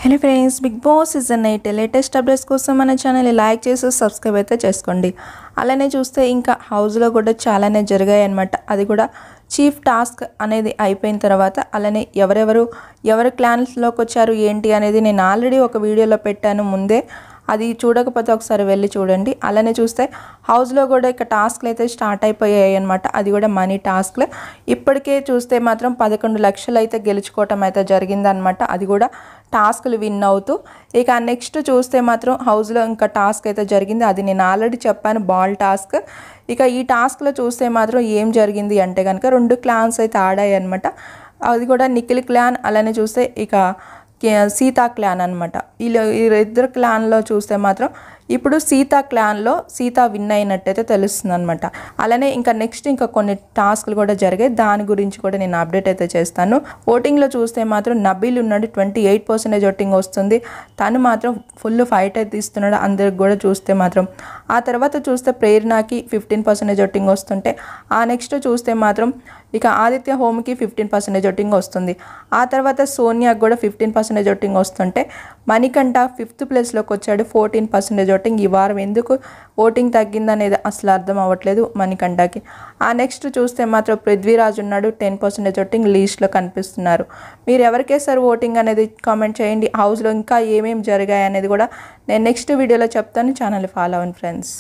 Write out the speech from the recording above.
Hello friends, Big Boss season 8 latest updates కోసం మన ఛానల్ని లైక్ చేసి సబ్స్క్రైబ్ అయితే చేసుకోండి. అలానే చూస్తే ఇంకా హౌస్లో కూడా చాలానే జరిగాయి అన్నమాట. అది కూడా చీఫ్ టాస్క్ అనేది అయిపోయిన తర్వాత అలానే ఎవరు క్లాన్స్లోకి వచ్చారు ఏంటి అనేది నేను ఆల్రెడీ ఒక వీడియోలో పెట్టాను ముందే. అది చూడకపోతే ఒకసారి వెళ్ళి చూడండి. అలానే చూస్తే హౌస్లో కూడా ఇక టాస్క్లు అయితే స్టార్ట్ అయిపోయాయి అనమాట. అది కూడా మనీ టాస్క్లు. ఇప్పటికే చూస్తే మాత్రం 11 లక్షలు అయితే గెలుచుకోవటం అయితే జరిగిందనమాట. అది కూడా టాస్క్లు విన్ అవుతూ. ఇక నెక్స్ట్ చూస్తే మాత్రం హౌస్లో ఇంకా టాస్క్ అయితే జరిగింది. అది నేను ఆల్రెడీ చెప్పాను, బాల్ టాస్క్. ఇక ఈ టాస్క్లో చూస్తే మాత్రం ఏం జరిగింది అంటే కనుక 2 క్లాన్స్ అయితే ఆడాయి అనమాట. అది కూడా నిఖిల్ క్లాన్, అలానే చూస్తే ఇక సీతా క్లాన్ అనమాట. వీళ్ళిద్దరు క్లాన్లో చూస్తే మాత్రం ఇప్పుడు సీతా క్లాన్లో సీత విన్ అయినట్టయితే తెలుస్తుంది అనమాట. అలానే ఇంకా నెక్స్ట్ ఇంకా కొన్ని టాస్క్లు కూడా జరిగాయి. దాని గురించి కూడా నేను అప్డేట్ అయితే చేస్తాను. ఓటింగ్లో చూస్తే మాత్రం నబీల్ ఉన్నాడు, 28% ఓటింగ్ వస్తుంది. తను మాత్రం ఫుల్ ఫైట్ అయితే ఇస్తున్నాడు అందరికి కూడా చూస్తే మాత్రం. ఆ తర్వాత చూస్తే ప్రేరణకి 15% ఓటింగ్ వస్తుంటే, ఆ నెక్స్ట్ చూస్తే మాత్రం ఇక ఆదిత్య హోమ్కి 15% ఓటింగ్ వస్తుంది. ఆ తర్వాత సోనియాకి కూడా 15% ఓటింగ్ వస్తుంటే, మణికంఠ 5th ప్లేస్లోకి వచ్చాడు, 14% ఓటింగ్. ఈ వారం ఎందుకు ఓటింగ్ తగ్గిందనేది అసలు అర్థం అవ్వట్లేదు మణికంఠకి. ఆ నెక్స్ట్ చూస్తే మాత్రం పృథ్వీరాజ్ ఉన్నాడు, 10% ఓటింగ్ లీస్ట్లో కనిపిస్తున్నారు. మీరు ఎవరికేసారి ఓటింగ్ అనేది కామెంట్ చేయండి. హౌస్లో ఇంకా ఏమేమి జరిగాయి అనేది కూడా నేను నెక్స్ట్ వీడియోలో చెప్తాను. ఛానల్ ఫాలో అవ్వండి ఫ్రెండ్స్.